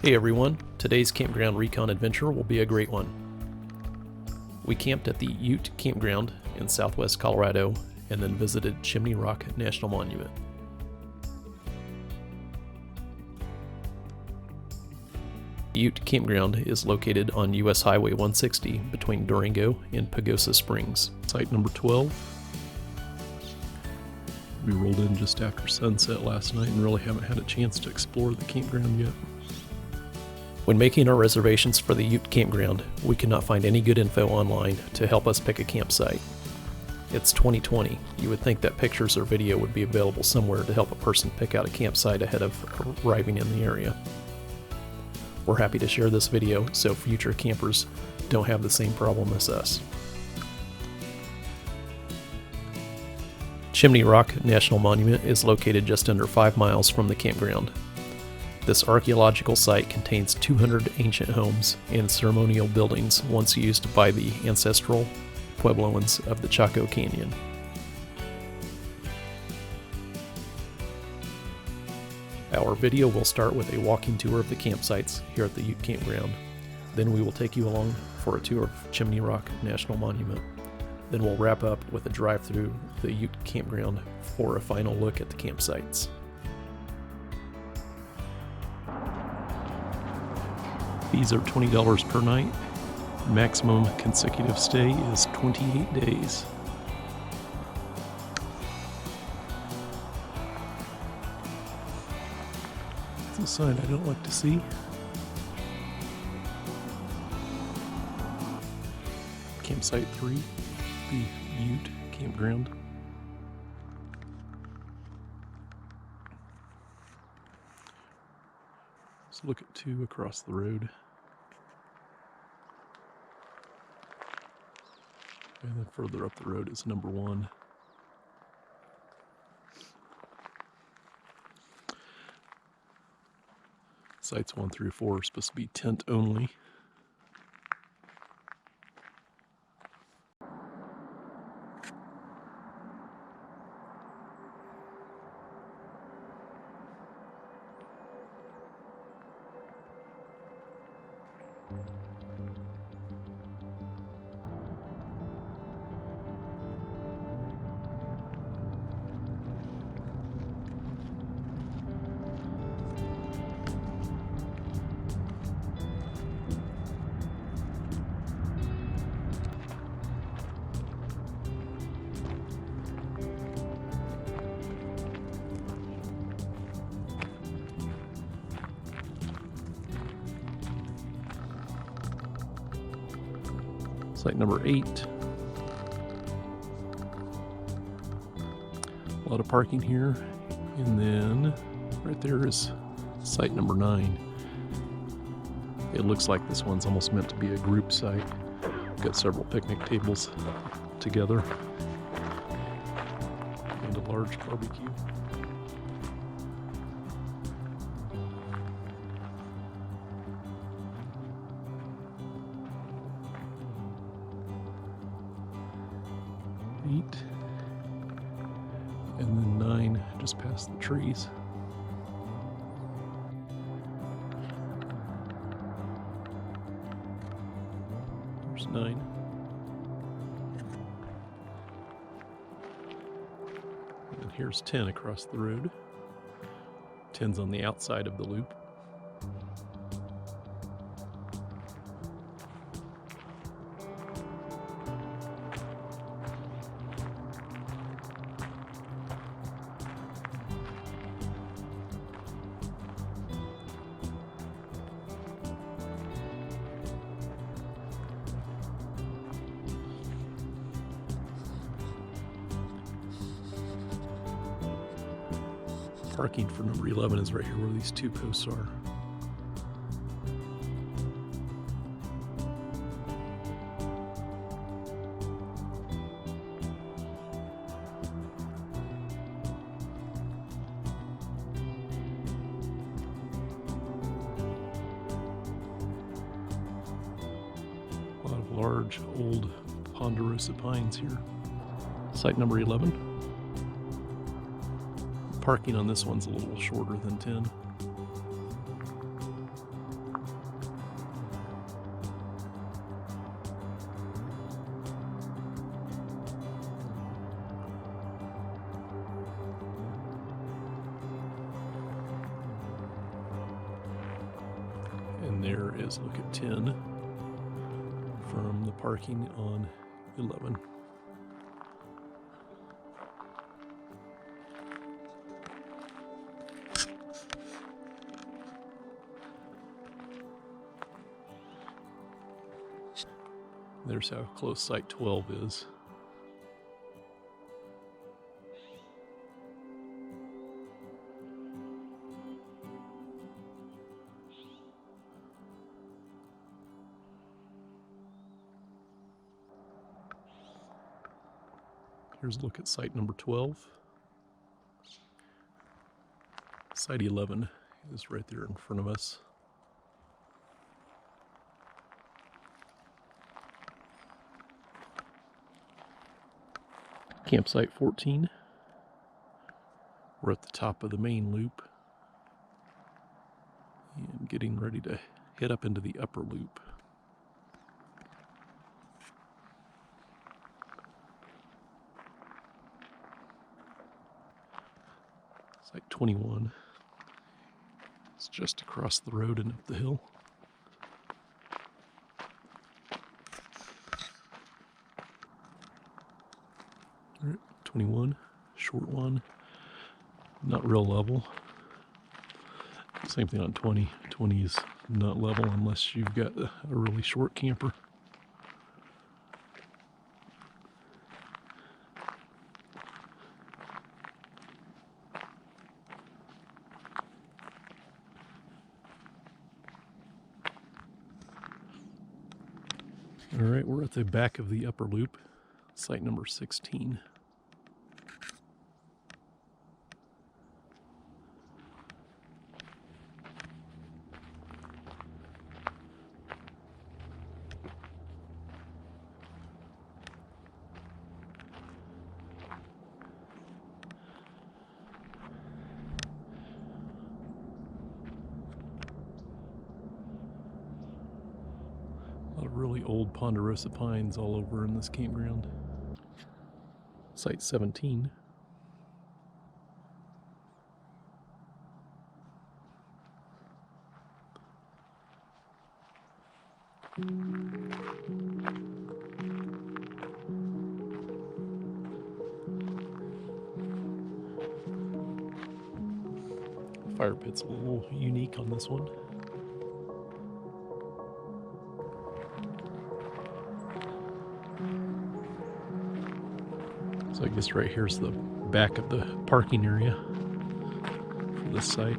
Hey everyone, today's Campground Recon adventure will be a great one. We camped at the Ute Campground in southwest Colorado and then visited Chimney Rock National Monument. The Ute Campground is located on US Highway 160 between Durango and Pagosa Springs. Site number 12. We rolled in just after sunset last night and really haven't had a chance to explore the campground yet. When making our reservations for the Ute Campground, we could not find any good info online to help us pick a campsite. It's 2020. You would think that pictures or video would be available somewhere to help a person pick out a campsite ahead of arriving in the area. We're happy to share this video so future campers don't have the same problem as us. Chimney Rock National Monument is located just under 5 miles from the campground. This archaeological site contains 200 ancient homes and ceremonial buildings once used by the ancestral Puebloans of the Chaco Canyon. Our video will start with a walking tour of the campsites here at the Ute Campground. Then we will take you along for a tour of Chimney Rock National Monument. Then we'll wrap up with a drive through the Ute Campground for a final look at the campsites. Fees are $20 per night. Maximum consecutive stay is 28 days. It's a sign I don't like to see. Campsite 3, the Ute Campground. Let's look at 2 across the road. And then further up the road is number 1. Sites 1 through 4 are supposed to be tent only. Site number 8. A lot of parking here. And then right there is site number 9. It looks like this one's almost meant to be a group site. Got several picnic tables together and a large barbecue. And then 9 just past the trees. There's 9. And here's 10 across the road. 10's on the outside of the loop. Parking for number 11 is right here where these 2 posts are. A lot of large, old ponderosa pines here. Site number 11. Parking on this one's a little shorter than 10. there is look at 10 from the parking on 11. There's how close site 12 is. Here's a look at site number 12. Site 11 is right there in front of us. Campsite 14. We're at the top of the main loop and getting ready to head up into the upper loop. Site 21. It's just across the road and up the hill. All right, 21, short one, not real level. Same thing on 20. 20 is not level unless you've got a really short camper. All right, we're at the back of the upper loop, site number 16. A lot of really old ponderosa pines all over in this campground. Site 17. The fire pit's a little unique on this one. So I guess right here's the back of the parking area for this site.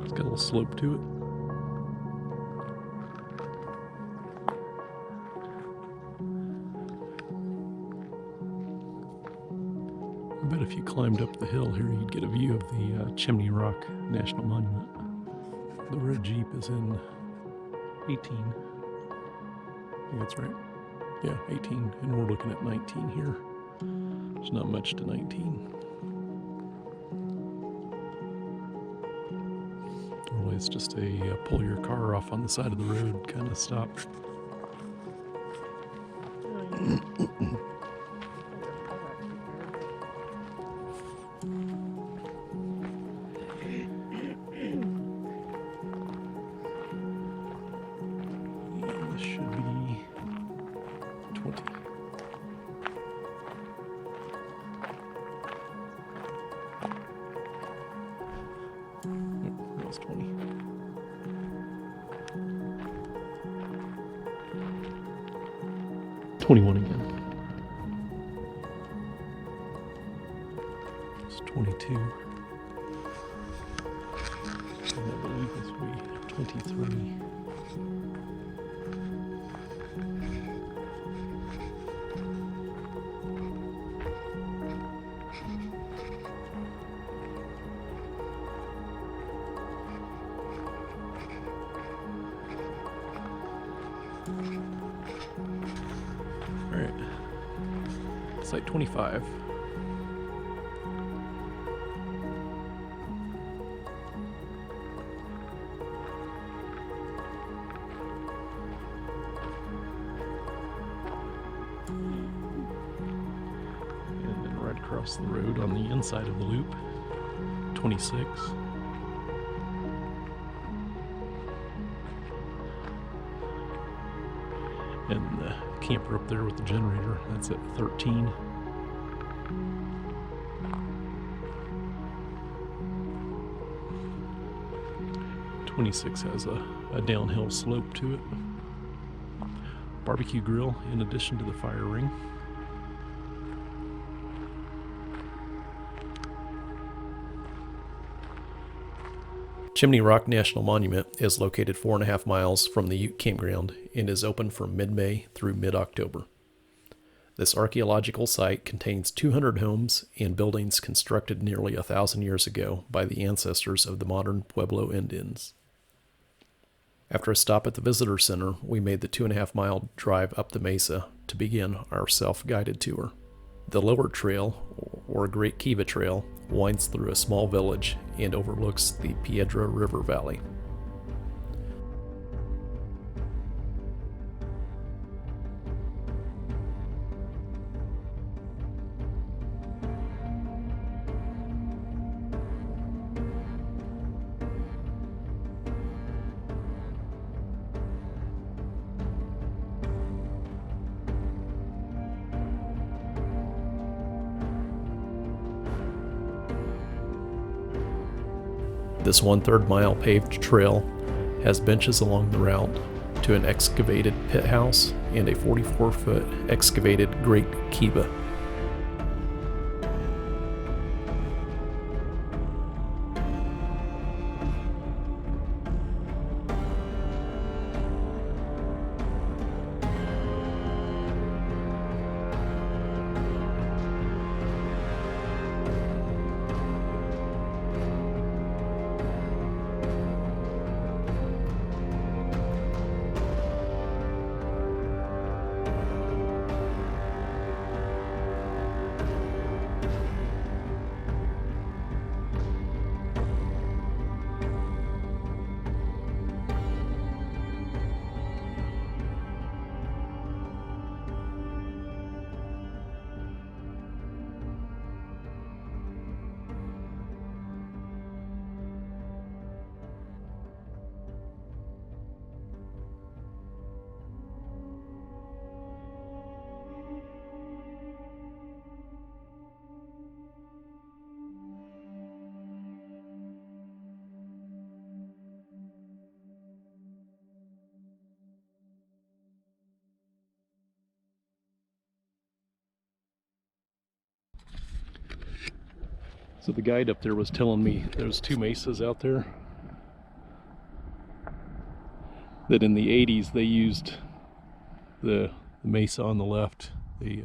It's got a little slope to it. I bet if you climbed up the hill here, you'd get a view of the Chimney Rock National Monument. The red Jeep is in 18. I think that's right. Yeah, 18, and we're looking at 19 here. There's not much to 19. Really, it's just a pull your car off on the side of the road kind of stop. This should be 20. Nope, that was 20. $21 again. It's 22. And I believe this will be 23. All right, site 25. And then right across the road on the inside of the loop, 26. And the camper up there with the generator, that's at 13. '26 has a downhill slope to it. Barbecue grill in addition to the fire ring. Chimney Rock National Monument is located 4.5 miles from the Ute Campground and is open from mid-May through mid-October. This archaeological site contains 200 homes and buildings constructed nearly 1,000 years ago by the ancestors of the modern Pueblo Indians. After a stop at the visitor center, we made the 2.5-mile drive up the mesa to begin our self-guided tour. The lower trail, or Great Kiva Trail, winds through a small village and overlooks the Piedra River Valley. This 1/3 mile paved trail has benches along the route to an excavated pit house and a 44-foot excavated Great Kiva. So the guide up there was telling me there's 2 mesas out there that in the 80s they used the mesa on the left. They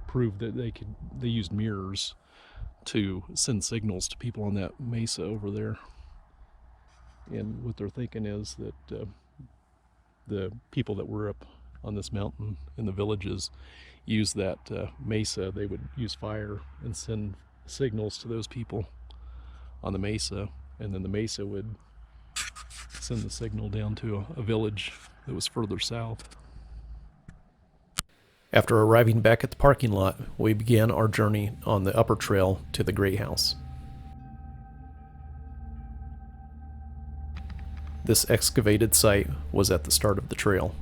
proved that they used mirrors to send signals to people on that mesa over there. And what they're thinking is that the people that were up on this mountain in the villages used that mesa. They would use fire and send signals to those people on the mesa, and then the mesa would send the signal down to a village that was further south. After arriving back at the parking lot, we began our journey on the upper trail to the Great House. This excavated site was at the start of the trail.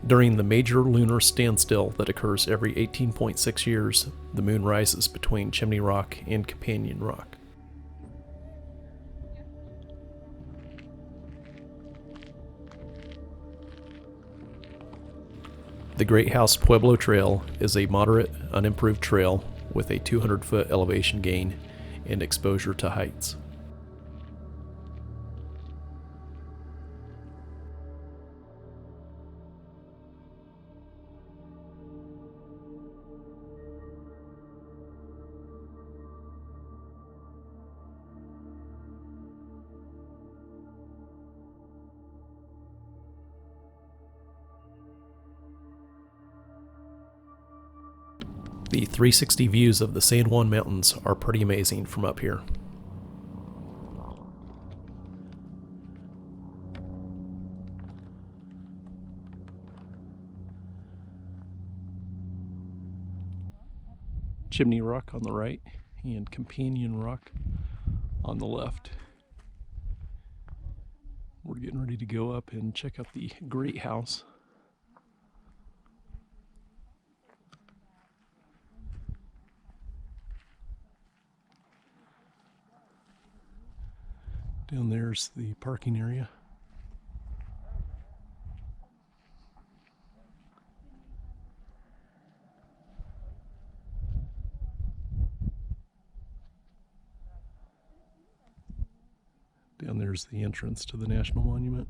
During the major lunar standstill that occurs every 18.6 years, the moon rises between Chimney Rock and Companion Rock. The Great House Pueblo Trail is a moderate, unimproved trail with a 200-foot elevation gain and exposure to heights. The 360 views of the San Juan Mountains are pretty amazing from up here. Chimney Rock on the right and Companion Rock on the left. We're getting ready to go up and check out the Great House. Down there's the parking area. Down there's the entrance to the National Monument.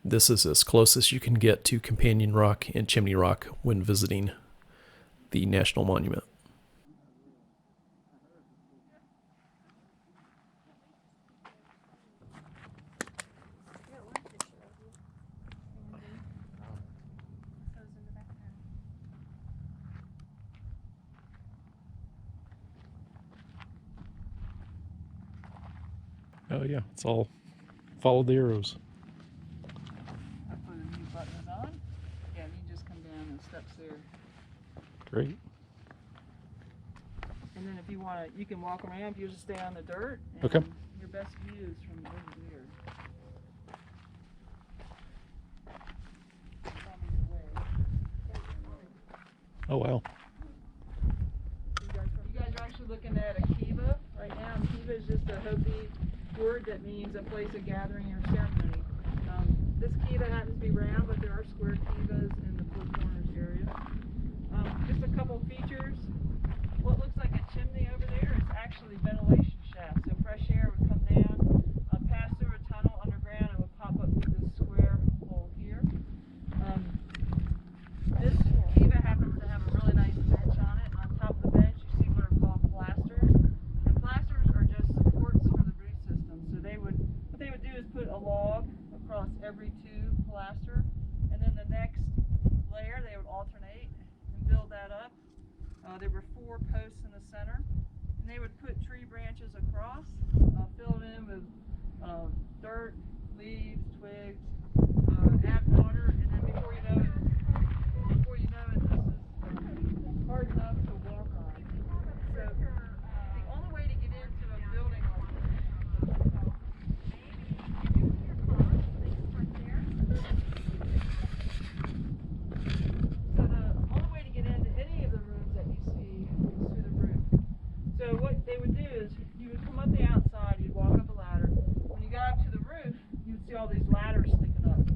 This is as close as you can get to Companion Rock and Chimney Rock when visiting the National Monument. Oh yeah, it's all follow the arrows. I put a mute button on. Yeah, and you just come down the steps there. Great. And then if you want to, you can walk around. You just stay on the dirt. And okay. Your best view is from over there. Oh wow. You guys are actually looking at a kiva right now. Kiva is just a Hopi word that means a place of gathering or ceremony. This kiva happens to be round, but there are square kivas in the Four Corners area. Just a couple features. What looks like a chimney over there is actually ventilation shaft. So fresh air would come down, pass through a tunnel underground, and would pop up through this square hole here. This kiva happens to have a really nice bench on it. On top of the bench, you see what are called plasters. And plasters are just supports for the root system. So what they would do is put a log across every tube plaster, and then the next layer they would alternate and build that up. There were 4 posts in the center, and they would put tree branches across, fill it in with dirt, leaves, twigs, add water, and then before you know it, this is hard enough to walk on. So the only way to get into a building like this. So the only way to get into any of the rooms that you see is through the roof. So what they would do is you would come up the outside, you'd walk up a ladder. When you got up to the roof, you'd see all these ladders sticking up.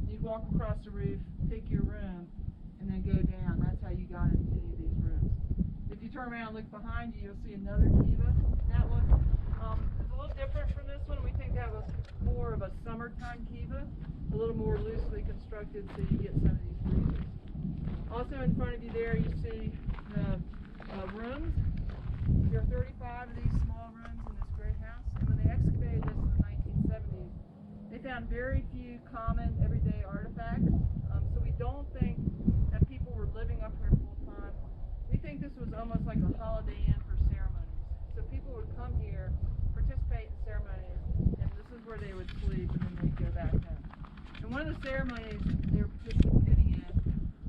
You'd walk across the roof, pick your room, and then go down. That's how you got into any of these rooms. If you turn around and look behind you, you'll see another kiva. That one is a little different from this one. We think that was more of a summertime kiva, a little more loosely constructed so you get some of these breezes. Also in front of you there, you see the rooms. There are 35 of these small rooms in this great house. And when they excavated this in the 1970s, they found very few common everyday artifacts. So we don't think that people were living up here full time. We think this was almost like a Holiday Inn for ceremonies. So people would come here, participate in ceremonies, and this is where they would sleep, and then they'd go back home. And one of the ceremonies they were participating in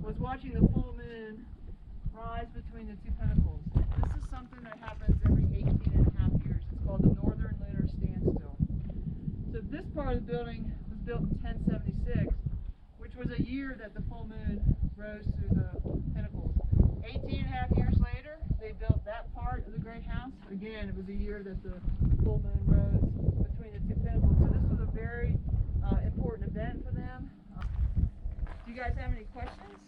was watching the full moon rise between the 2 pinnacles. This is something that happens every 18.5 years. It's called the Northern Lunar Standstill. So this part of the building was built in 1076, which was a year that the full moon rose through the pinnacles. 18.5 years later, they built that part of the great house. Again, it was a year that the full moon rose between the 2 pinnacles. So this was a very important event for them. Do you guys have any questions?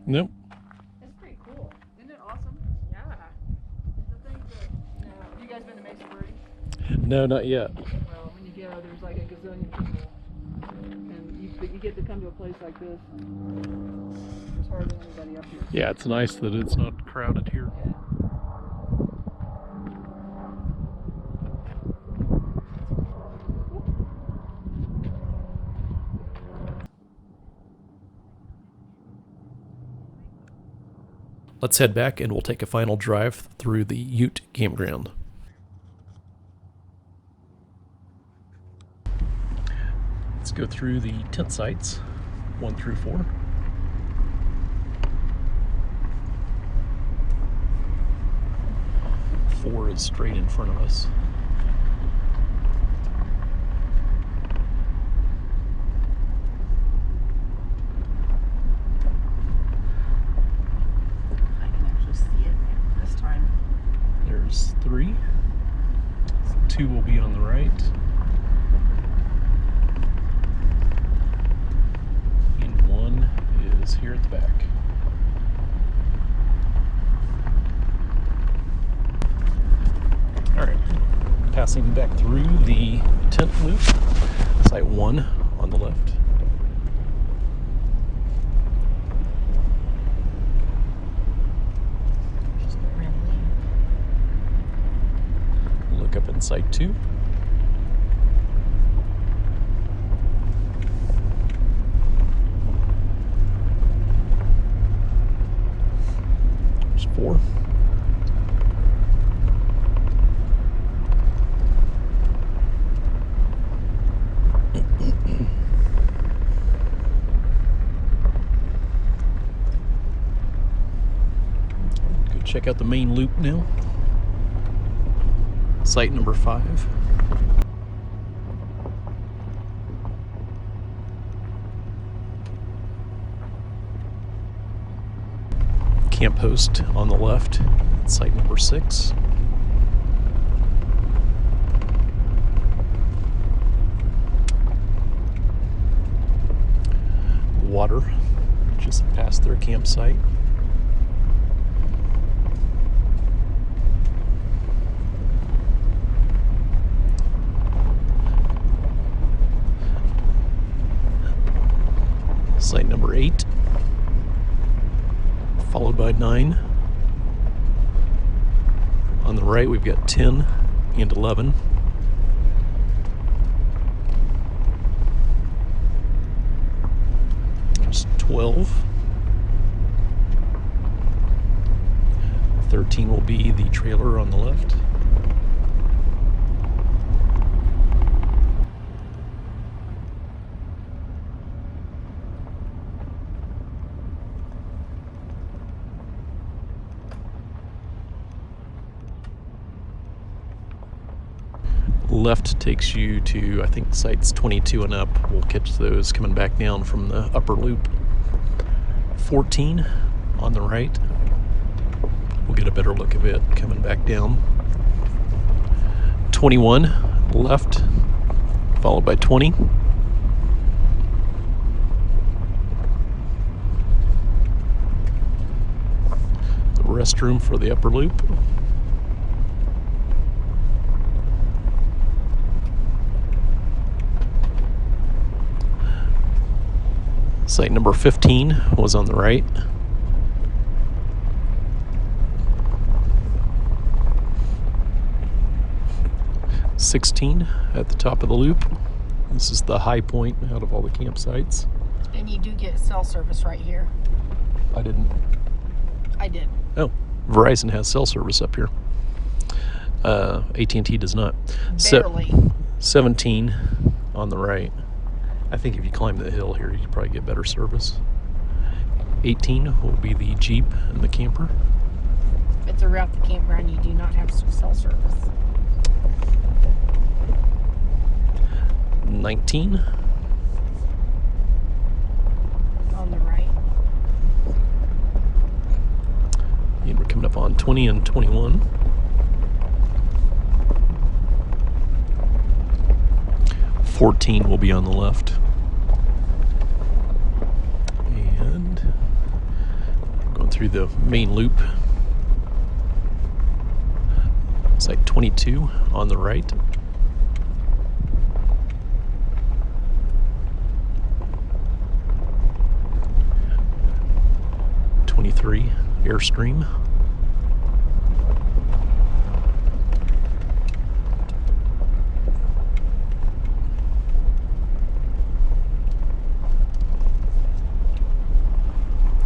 Nope. It's pretty cool. Isn't it awesome? Yeah. The things that, have you guys been to Mesa Verde? No, not yet. Well, when you go, there's like a gazillion people. And you get to come to a place like this. There's hardly anybody up here. Yeah, it's nice that it's not crowded here. Yeah. Let's head back and we'll take a final drive through the Ute Campground. Let's go through the tent sites, 1 through 4. Four is straight in front of us. I can actually see it this time. There's 3. 2 will be on the right. And 1 is here at the back. Alright, passing back through the tent loop, site 1 on the left. Look up in site 2. There's 4. Check out the main loop now. Site number 5. Camp host on the left. Site number 6. Water just past their campsite. Site number 8, followed by 9. On the right, we've got 10 and 11. There's 12. 13 will be the trailer on the left. Left takes you to, I think, sites 22 and up. We'll catch those coming back down from the upper loop. 14 on the right. We'll get a better look of it coming back down. 21 left, followed by 20. The restroom for the upper loop. Site number 15 was on the right. '16 at the top of the loop. This is the high point out of all the campsites. And you do get cell service right here. I didn't. I did. Oh, Verizon has cell service up here. AT&T does not. Barely. 17 on the right. I think if you climb the hill here, you probably get better service. 18 will be the Jeep and the camper. If it's around the campground, you do not have cell service. 19. On the right. And we're coming up on 20 and 21. '14 will be on the left. And going through the main loop. Site 22 on the right. 23 Airstream.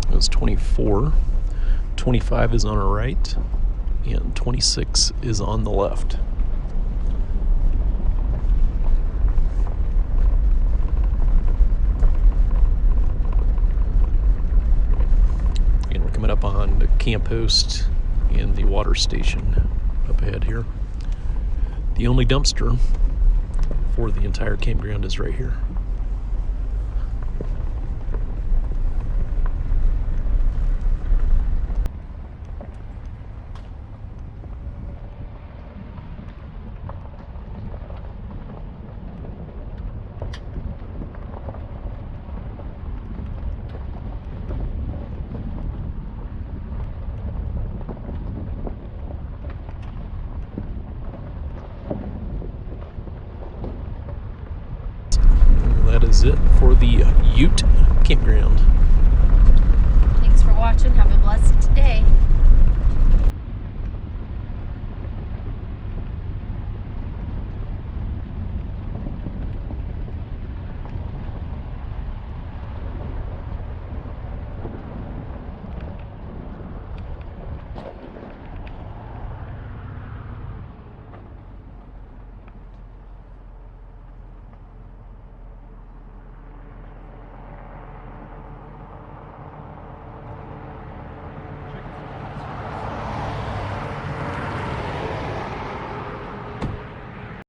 It was 24 25 is on our right, and 26 is on the left. And we're coming up on the camp host and the water station up ahead here. The only dumpster for the entire campground is right here. That is it for the Ute Campground.